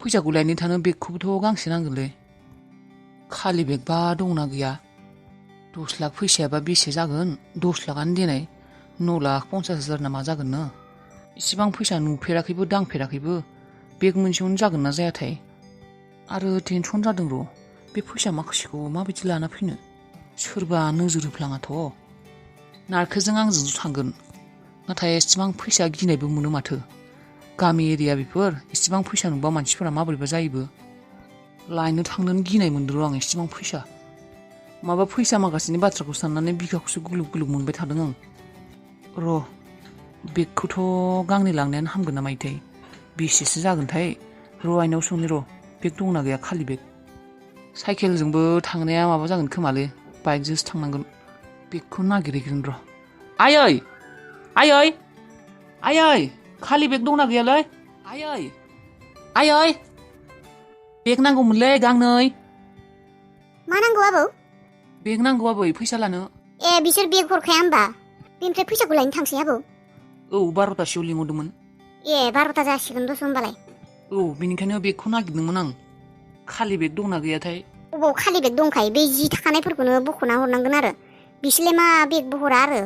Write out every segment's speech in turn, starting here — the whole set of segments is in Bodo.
फैसाखौ लायनो थानो बेगखौबोथ' गांसे नांगोनलै खालि बेगबा दंना गैया 10 लाख फैसायाबा बेसे जागोन 10 लाखानो देनाय 9,50,000 ना मा जागोन नो इसिबां फैसा नुफेराखैबो दांफेराखैबो बेग मोनसेयावनो जागोन ना जायाथाय आरो टेनसन जादों र' बे फैसा माखासेखौ माबायदि लाना फैनो सोरबा नोजोर होफ्लाङाथ' नारखोजों आंजोंसो थांगोन नाथाय एसेबां फैसा गिनायबो मोनो माथो गामि एरिया बेफोर एसेबां फैसा नुबा मानसिफोरा माबोरैबा जायोबो लायनो थांनोनो गिनाय मोनदों आं एसेबां फैसा माबा फैसा माखासेनि बाथ्राखौ साननानै बिखाखौसो गुलुब गुलुब मोनबाय थादों आं र' बेगखौथ' गांनै लांनायानो हामगोन ना मायोथाय बेसेसो जागोनथाय र' आइनाव सोंनि र' बेग दंना गैया खालि बेग साइकेलजोंबो थांनाया माबा जागोन खोमालै बाइकजोंसो थांनांगोन बेगखौ नागिरहैगोन र' आयै आयै आयै खालि बेग दंना गैयालै आयै आयै बेग नांगौमोनलै गांनै मा नांगौ आबौ बेग नांगौ आबै फैसा लानो ए बिसोर बेग हरखाया होमबा बेनिफ्राय फैसाखौ लायनो थांसै आबौ औ 12थासोआव लिंहरदोंमोन ए 12ता जासिगोन दस होमबालाय औ बेनिखायनो बेगखौ नागिरदोंमोन आं खालि बेग दंना गैयाथाय अबाव खालि बेग दंखायो बे जि थाखानायफोरखौनो बख'ना हरनांगोन आरो बिसोरलाय मा बेगबो हरा आरो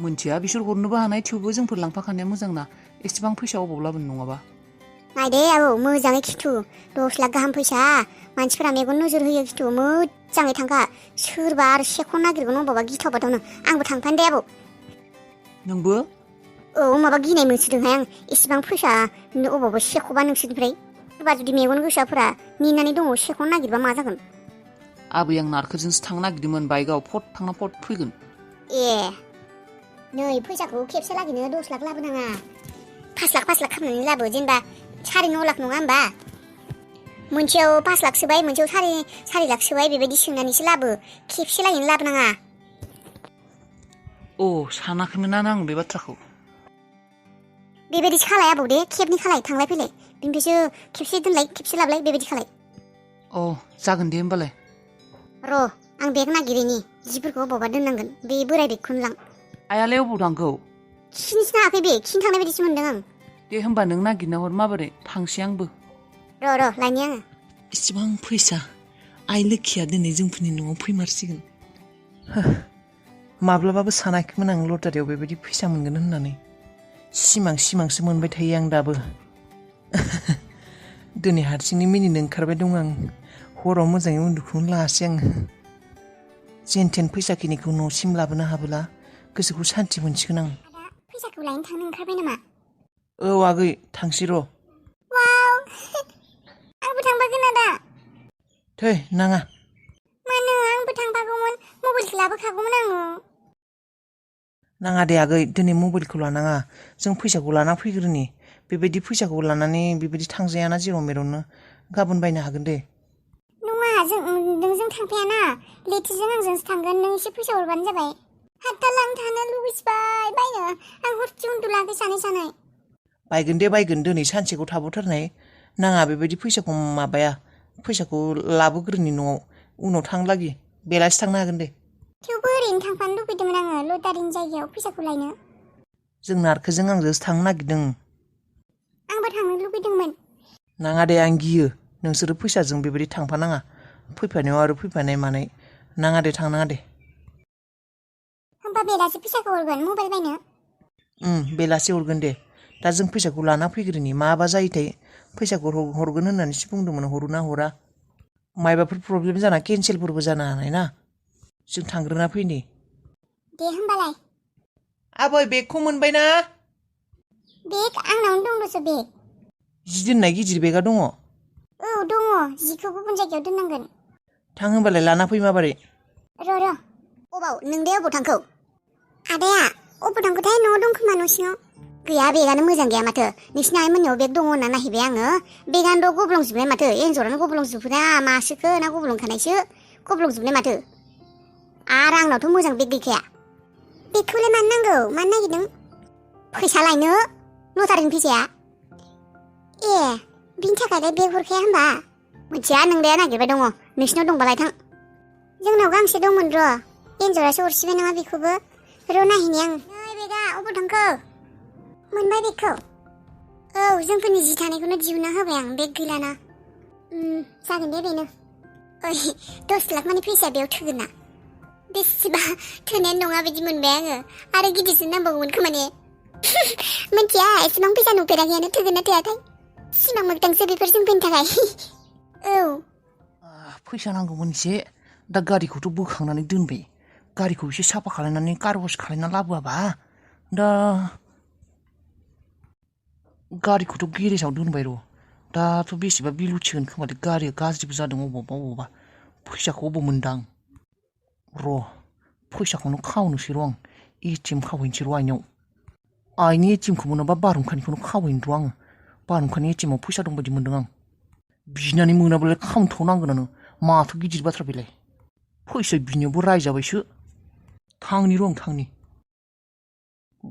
मोनथिया बिसोर हरनोबो हानाय थेवबो जोंफोर लांफाखानाया मोजां ना एसेबां फैसा अबाव लाबोनो नङाबा नायदे आबौ मोजाङै खिथु 10 लाख गाहाम फैसा मानसिफोरा मेगन नोजोर होयो खिथु मोजाङै थांखा सोरबा आरो सेख'नो नागिरगोन अबावबा गिथावबाथावनो आंबो थांफानो दे आबौ नोंबो औ माबा गिनाय मोनसोदोंहाय आं एसेबां फैसा अबावबा सेख'बा नोंसोरनिफ्राय सोरबा जुदि मेगन गोसाफोरा नेनानै दङ सेख'नो नागिरबा मा जागोन आबै आं नारखोजोंसो थांनो नागिरदोंमोन बाइकआव फट थांना फट फैगोन ए नै फैसाखौ खेबसे लागैनो 10 लाख लाबोनाङा 5 लाख खालामनानै लाबो जेनेबा 9.5 लाख नङा होमबा मोनसेयाव 5 लाख सोबाय मोनसेयाव 4 लाख सोबाय बेबायदि सोंनानैसो लाबो खेबसे लागैनो लाबोनाङा अ सानाखैमोन आं बे बाथ्राखौ बेबायदिसो खालाय आबौ दे खेबनै खालाय थांलाय फैलाय बिनिफ्रायसो खेबसे दोनलाय खेबसे लाबलाय बेबायदि खालाय अ जागोन दे होमबालाय र' आं बेग नागिरैनि जिफोरखौ अबावबा दोननांगोन बे बोराय बेगखौनो लां आइयालाय अबाव थांखौ खिनोसो थाङाखै बे खिनो थांनाय बायदिसो मोनदों आं दे होमबा नों नागिरना हर माबोरै थांसै आंबो र' लायनि आङो इसिबां फैसा आइ लोखिया दिनै जोंफोरनि न'आव फैमारसिगोन माब्लाबाबो सानाखैमोन आं लटारियाव बेबायदि फैसा मोनगोन होननानै सिमांसो मोनबाय थायो आं दाबो दिनै हारसिंनि मिनिनो ओंखारबाय दं आं हराव मोजाङै उन्दुखौनो लायासै आङो जेनथेन फैसाखिनिखौ न'सिम लाबोनो हाबोला गोसोखौ सान्थि मोनसिगोन आं आदा फैसाखौ लायनो थांनो ओंखारबाय नामा औ आगै थांसै र' वाव आंबो थांफागोन आदा थै नाङा मानो आंबो थांफागौमोन मबाइलखौ लाबोखागौमोन आङो नाङा दे आगै दिनै मबाइलखौ लानाङा जों फैसाखौ लाना फैग्रोनि बेबायदि फैसाखौ लानानै बेबायदि थांजायाना जेराव मेरावनो गाबोन बायनो हागोन दे नङा नोंजों थांफायाना लेटिजों आंजोंसो थांगोन नों एसे फैसा हरबानो जाबाय हात्ता लां थानो लुगैसोबाय बायनो आं हरसे उन्दुलाङाखै सानै बायगोन दे बायगोन दिनै सानसेखौ थाबोथारनाय नाङा बेबायदि फैसाखौ माबाया फैसाखौ लाबोग्रोनि न'आव उनाव थांलागि बेलासि थांनो हागोन दे थेवबो ओरैनो थांफानो लुबैदोंमोन आङो लटारिनि जायगायाव फैसाखौ लायनो जों नारखोजों आंजोंसो थांनो नागिरदों आंबो थांनो लुबैदोंमोन नाङा दे आं गियो नोंसोरो फैसाजों बेबायदि थांफानाङा फैफानायाव आरो फैफानाय मानाय नाङा दे थांनाङा दे होमबा बेलासि फैसाखौ हरगोन मबाइल बायनो बेलासि हरगोन दे दा जों फैसाखौ लाना फैग्रोनि माबा जायोथाय फैसाखौ हरगोन होननानैसो बुंदोंमोन हरोना हरा मायबाफोर प्रब्लेम जाना केन्सेलफोरबो जानो हानाय ना जों थांग्रोना फैनि दे होमबालाय आबै बेगखौ मोनबाय ना बेग आंनावनो दंल'सो बेग जि दोननाय गिदिर बेगा दङ औ दङ जिखौ गुबुन जायगायाव दोननांगोन थां होमबालाय लाना फै माबारै र' अबाव नोंदाया अबाव थांखौ आदाया अबाव थांखोथाय न'आव दं खोमा न' सिङाव गैया बेगानो मोजां गैया माथो नोंसिना आइमोननियाव बेग दङ होनना नायहैबाय आङो बेगानोथ' गब्लंजोबनाय माथो एन्जरानो गब्लंजोबोना मासोखो ना गब्लंखानायसो गब्लंजोबनाय माथो आरो आंनावथ' मोजां बेग गैखाया बेगखौलाय मानो नांगौ मानो नागिरदों फैसा लायनो लटारिनि फैसाया ए बिनि थाखायलाय बेग हरखाया होमबा मिथिया नोंदाया नागिरबाय दङ नोंसिनाव दंबालाय थां जोंनाव गांसे दंमोन र' एन्जरासो अरसिबाय नामा बेखौबो र' नायहैनि आं नै बेगा अबाव थांखो मोनबाय बेगखौ औ जोंफोरनि जि थानायखौनो दिहुनना होबाय आं बेग गैलाना जागोन दे बेनो ओइ 10 लाख मानि फैसाया बेयाव थोगोन ना बेसेबा थोनायानो नङा बायदि मोनबाय आङो आरो गिदिरसिन नांबावगौमोन खोमा ने मिथिया एसेबां फैसा नुफेराखैयानो थोगोन ना थोआथाय सिमां मोगथांसो बेफोर जोंफोरनि थाखाय औ फैसा नांगौमोन एसे दा गारिखौथ' बोखांनानै दोनबाय गारिखौ एसे साफा खालायनानै कार वास खालायना लाबोआबा दा गारिखौथ' गेरेजाव दोनबाय र' दाथ' बेसेबा बिल उथिगोन खोमादे गारिया गाज्रिबो जादों अबावबा फैसाखौ अबाव मोनदां र' फैसाखौनो खावनोसै र' आं एटिएम खावहैनोसै र' आइनियाव आइनि एटिएमखौ मोनाबा बारहुंखानिखौनो खावहैनो र' आङो बारहुंखानि एटिएमाव फैसा दं बायदि मोनदों आं बिनानै मोनाबालाय खावनोथ' माथो गिदिर बाथ्रा बेलाय फैसा बिनायावबो रायजाबायसो थांनि र' आं थांनि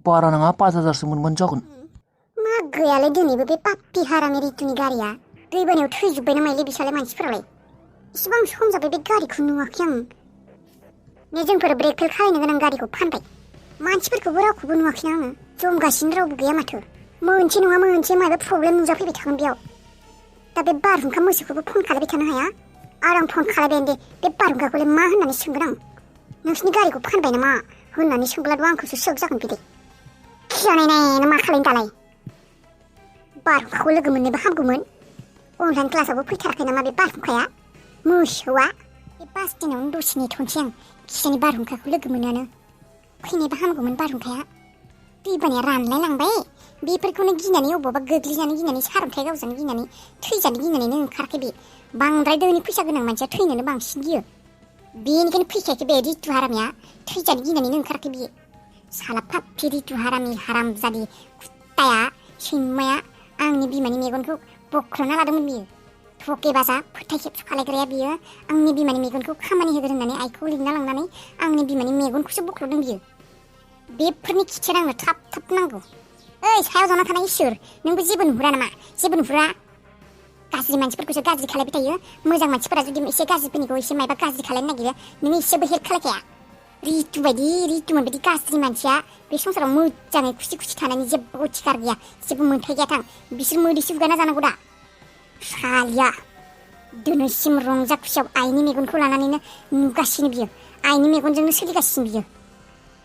बारा नाङा 5,000सो मोनबानो जागोन मा गैयालाय दिनैबो बे पाप्पि हारामि रितुनि गारिया दैबानायाव थैजोब्बाय ना माइले बिसालाय मानसिफोरालाय इसिबां सम जाबाय बे गारिखौ नुवाखै आं ने जोंफोर ब्रेकफेल खालायनो गोनां गारिखौ फानबाय मानसिफोरखौबो रावखौबो नुवाखैना आङो जमगासिनो रावबो गैया माथो मोनसे नङा मोनसे माबा प्रब्लेम नुजाफैबाय थागोन बेयाव दा बे बारहुंखा मोसौखौबो फन खालायबाय थानो हाया आरो आं फन खालायबाय दे बे बारहुंखाखौलाय मा होननानै सोंगोन आं नोंसिनि गारिखौ फानबाय नामा होननानै सोंब्लाथ' आंखौसो सोग जागोन बिदि खिजानायना मा खालायनो दालाय बारहुंखाखौ लोगो मोननोबो हामगौमोन अनलाइन क्लासावबो फैथाराखै नामा बे बारहुंखाया मोसौआ बे बास स्टेन्डआवनो दसे नेथ'नोसै आं खिजानि बारहुंखाखौ लोगो मोनानो फैनोबो हामगौमोन बारहुंखाया दैबानाया रानलाय लांबाय बेफोरखौनो गिनानै अबावबा गोग्लैजानो गिनानै सारन्थाइ गावजानो गिनानै थैजानो गिनानैनो ओंखाराखै बे बांद्राय धोनि फैसा गोनां मानसिया थैनोनो बांसिन गियो बेनिखायनो फैखायाखै बे रितु हारामिया थैजानो गिनानैनो ओंखाराखै बियो साला पाप्पि रितु हारामि हारामजादि कुत्ताया सैमाया आंनि बिमानि मेगनखौ बख्र'ना लादोंमोन बियो थके बाजा फोथाय खेबस' खालायग्राया बियो आंनि बिमानि मेगनखौ खामानि होगोन होननानै आइखौ लिंना लांनानै आंनि बिमानि मेगनखौसो बख्र'दों बियो बेफोरनि खिथेर आंनो थाब नांगौ ओइ सायाव जना थानाय इसोर नोंबो जेबो नुहुरा नामा जेबो नुहुरा गाज्रि मानसिफोरखौसो गाज्रि खालायबाय थायो मोजां मानसिफोरा जुदि एसे गाज्रिफोरनिखौ एसे मायबा गाज्रि खालायनो नागिरो नोङो एसेबो हेल्प खालायखाया रितुमोन बायदि गाज्रि मानसिया बे संसाराव मोजाङै खुसि थानायनि जेबो अधिकार गैया जेबो मोन्थाय गैया थां बिसोर मोदैसो हुगाना जानांगौ दा सालिया दिनैसिम रंजा खुसियाव आइनि मेगनखौ लानानैनो नुगासिनो बियो आइनि मेगनजोंनो सोलिगासिनो बियो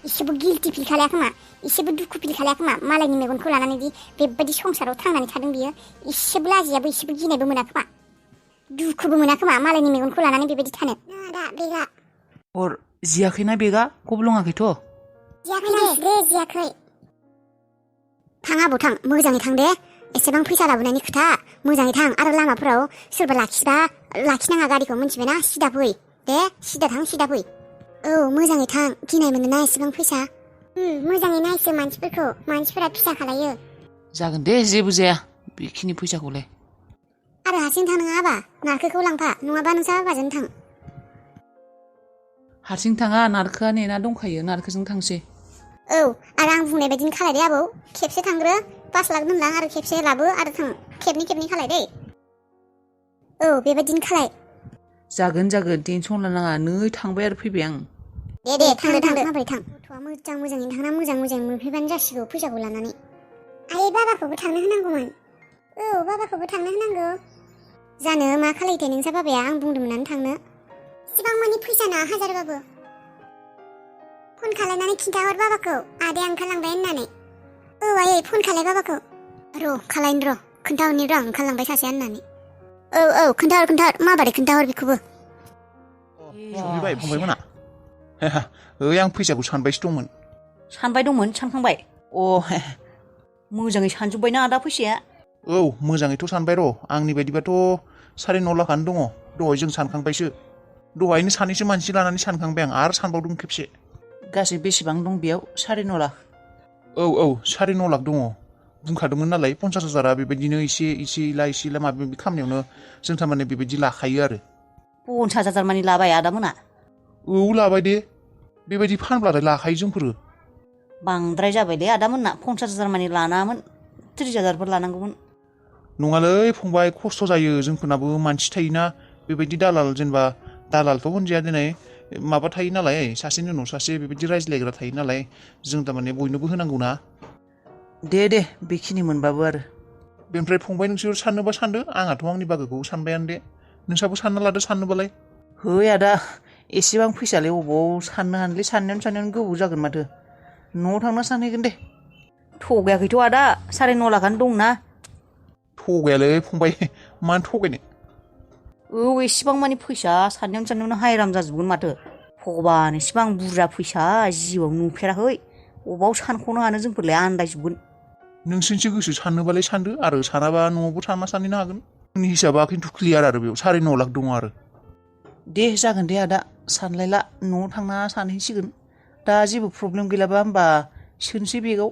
एसेबो गिल्टि फिल खालाया खोमा एसेबो दुखु फिल खालाया खोमा मालायनि मेगनखौ लानानै दि बेबायदि संसाराव थांनानै थादों बियो एसेबो लाजियाबो एसेबो गिनायबो मोना खोमा दुखुबो मोना खोमा मालायनि मेगनखौ लानानै बेबायदि थानो दा बेगा अर जियाखैना बेगा गब्लङाखैथ' जियाखै थां आबौ थां मोजाङै थां दे एसेबां फैसा लाबोनायनि खोथा मोजाङै थां आरो लामाफोराव सोरबा लाखिनाङा गारिखौ मिन्थिबायना सिदा फै दे सिदा थां सिदा फै औ मोजाङै थां गिनाय मोनोना एसेबां फैसा मोजाङै नायसो मानसिफोरा फिसा खालायो जागोन दे जेबो जाया बेखिनि फैसाखौलाय आरो हारसिं थांनाङा आबा नारखोखौ लांफा नङाबा नोंसा बाबाजों थां हारसिं थाङा नारखोआ नेना दंखायो नारखोजों थांसै औ आरो आं बुंनाय बायदिनो खालाय दे आबौ खेबसे थांग्रो 5 लाख दोनलां आरो खेबसे लाबो आरो थां खेबनै खालाय दे औ बेबायदिनो खालाय जागोन टेनसन लानाङा नै थांबाय आरो फैबाय आं दे थांदो माबोरै थां गथ'आ मोजाङैनो थांना मोजां मोनफैबानो जासिगौ फैसाखौ लानानै आइ बाबाखौबो थांनो होनांगौमोन औ बाबाखौबो थांनो होनांगौ जानो मा खालायथाय नोंसा बाबाया आं बुंदोंमोनानो थांनो इसिबां मानि फैसा नाङा हाजारबाबो फन खालायनानै खिन्थाहर बाबाखौ आदाया ओंखारलांबाय होननानै औ आयै फन खालाय बाबाखौ खालायनो खोन्थाहरनि आं ओंखारलांबाय सासेया होननानै औ खोन्थाहर माबारै खोन्थाहर बेखौबो सफैबाय फंबायमोना ओइ आं फैसाखौ सानबायसो दंमोन सानखांबाय मोजाङै सानजोब्बायना आदा फैसाया औ मोजाङैथ' सानबाय र' आंनि बायदिबाथ' 9.5 लाखआनो दङ दहाय जों सानखांबायसो दहायनो सानैसो मानसि लानानै सानखांबाय आं आरो सानबावदों खेबसे गासै बेसेबां दं बेयाव 9.5 लाख औ 9.5 लाख दङ बुंखादोंमोन नालाय 50,000आ बेबायदिनो एसे इला माबा माबि खालामनायावनो जों थारमाने बेबायदि लाखायो आरो 50,000 मानि लाबाय आदामोना औ लाबाय दे बेबायदि फानब्लाथाय लाखायो जोंफोरो बांद्राय जाबायलै आदामोनना 50,000 मानि लानाङामोन 30,000 लानांगौमोन नङालै फंबाय खस्थ' जायो जोंफोरनाबो मानसि थायोना बेबायदि दालालथ' होनजाया दिनै माबा थायो नालाय सासेनि उनाव सासे बेबायदि रायज्लायग्रा थायो नालाय जों थारमाने बयनोबो होनांगौ ना दे बेखिनि मोनबाबो आरो बेनिफ्राय फंबाय नोंसोर साननोबा सानदो आंहाथ' आंनि बागोखौ सानबायानो दे नोंसाबो सानना लादो साननोबालाय है आदा एसेबां फैसालाय अबाव साननो हानोलै साननायावनो गोबाव जागोन माथो न'आव थांना सानहैगोन दे थगायाखैथ' आदा 9.5 लाखआनो दंना थगायालै फंबाय मानो थगायनो एसेबां मानि फैसा साननायावनो हायराम जाजोबगोन माथो भगबान एसेबां बुरजा फैसा जिउआव नुफेराखै अबाव सानख'नो हानो जोंफोरलाय आन्दायजोबगोन नोंसोरनिसो गोसो साननोबालाय सानदो आरो सानाबा न'आवबो थांना सानहैनो हागोन आंनि हिसाबा खिन्थु क्लियार आरो बेयाव 9.5 लाख दङ आरो दे जागोन दे आदा सानलायला न'आव थांना सानहैसिगोन दा जेबो प्रब्लेम गैलाबा होमबा सोनोसै बेगाव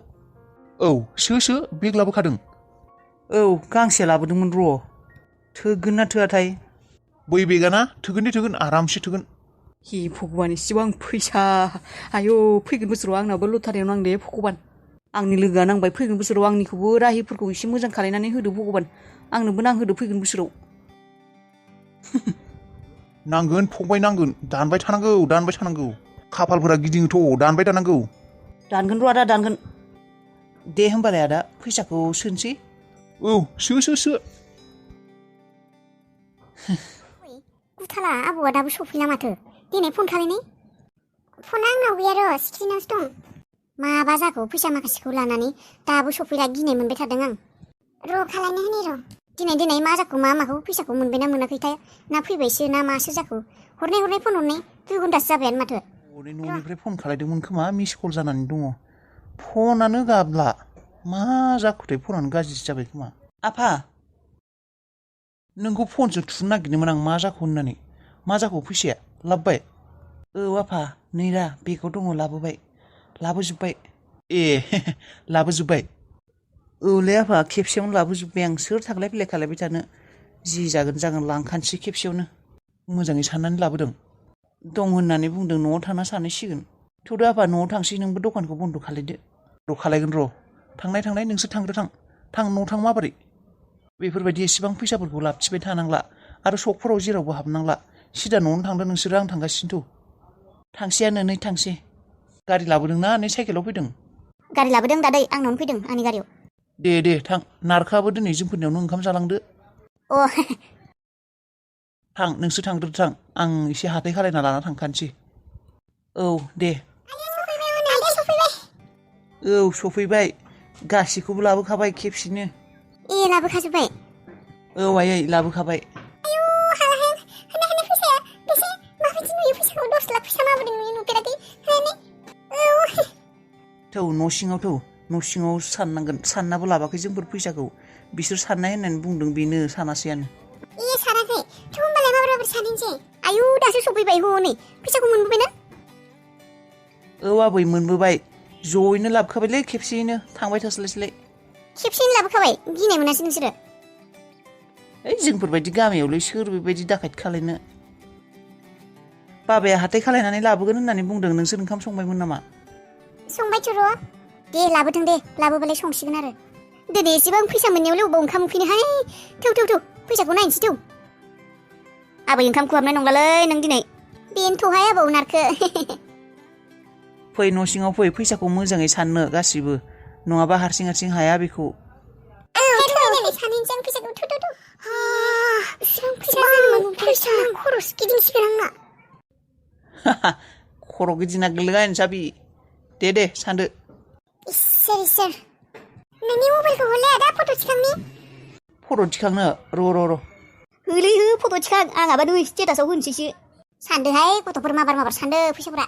सो बेग लाबोखादों गांसे लाबोदोंमोन र' थोगोन ना थोआथाय बै बेगाना थोगोन दे थोगोन आरामसे थोगोन हे भगबान एसेबां फैसा आयौ फैगोन बोसोराव आंनाबो लटारियाव नांदे भगबान आंनि लोगोआ नांबाय फैगोन बोसोराव आंनिखौबो राहिफोरखौ एसे मोजां खालायनानै होदो भगबान आंनोबो नांहोदो फैगोन बोसोराव नांगोन फंबाय नांगोन दानबाय थानांगौ खाफालफोरा गिदिङोथ' दानबाय थानांगौ दानगोन र' आदा दानगोन दे होमबालाय आदा फैसाखौ सोनोसै सो गुथाला आबौआ दाबो सफैला माथो दिनै फन खालायनाय फना आंनाव गैया र' स्क्रिनावसो दं माबा जाखो फैसा माखासेखौ लानानै दाबो सफैला गिनाय मोनबाय थादों आं र' खालायनो होनि र' दिनै मा जाखो माखौ फैसाखौ मोनबायना मोनाखैथाय ना फैबायसो ना मासो जाखो हरनाय फन हरनाय 2 घन्टासो जाबायानो माथो न'निफ्राय फन खालायदोंमोन खोमा मिस कल जानानै दङ फनानो गाबला मा जाखोथाय फनानो गाज्रिसो जाबाय खोमा आफा नोंखौ फनसो थुनो नागिरदोंमोन आं मा जाखो होननानै मा जाखो फैसाया लाबोबाय आफा नै दा बेगाव दङ लाबोजोब्बाय लाबोजोब्बाय लै आफा खेबसेयावनो लाबोजोब्बाय आं सोर थांलाय फैलाय खालायबाय थानो जि जागोन लांखानोसै खेबसेयावनो मोजाङै साननानै लाबोदों दं होननानै बुंदों न'आव थांना सानहैसिगोन थौदो आफा न'आव थांसै नोंबो दखानखौ बन्द' खालायदो खालायगोन र' थांनाय नोंसोर थांग्रो थां न'आव थां माबोरै बेफोरबायदि एसेबां फैसाफोरखौ लाबथिबाय थानांला आरो सकफोराव जेरावबो हाबनांला सिदा न'आवनो थांदो नोंसोरो आं थांगासिनोथ' थांसैयानो नै थांसै गारि लाबोदोंना नै साइकेलाव फैदों गारि लाबोदों दादै आंनावनो फैदों आंनि गारियाव दे थां नारखाबो दिनै जोंफोरनियावनो ओंखाम जालांदो थां नोंसोर थांग्रो थां आं एसे हाथाय खालायना लाना थांखानोसै दे सफैबाय गासैखौबो लाबोखाबाय खेबसेनो लाबोखाजोब्बाय आयै लाबोखाबाय न' सिङाव साननांगोन साननाबो लाबाखै जोंफोर फैसाखौ बिसोर साननाय होननानै बुंदों बेनो सानासैयानो सानाखै थ' होमबालाय माबोरै सानैनोसै आयौ दासो सफैबाय हनै फैसाखौ मोनबोबायना आबै मोनबोबाय ज'यैनो लाबोखाबायलै खेबसेयैनो थांबाय थास्लायस्लाय खेबसेयैनो लाबोखाबाय गिनाय मोनासै नोंसोरो जोंफोरबायदि गामियावलाय सोर बेबायदि दाखायथ खालायनो बाबाया हाथाय खालायनानै लाबोगोन होननानै बुंदों नोंसोर ओंखाम संबायमोन नामा संबायथ' र' दे लाबोथों दे लाबोबालाय संसिगोन आरो दिनै एसेबां फैसा मोननायावलाय अबाव ओंखाम उखैनोहाय थौ फैसाखौ नायनोसै थौ आबै ओंखाम खहाबनाय नंलालै नों दिनै बेनोथ'हाय आबौ नारखो फै न' सिङाव फै फैसाखौ मोजाङै साननो गासिबो नङाबा हारसिं हाया बेखौ खर' गिदिंना गोलैगोन साबि दे सानदो इसोर नोंनि मबाइलखौ हरलाय आदा फट' थिखांनो र' होलै हो फट' थिखां आंहाबा नै स्टेटासआव होनोसैसो सानदोहाय गथ'फोर माबार सानदो फैसाफोरा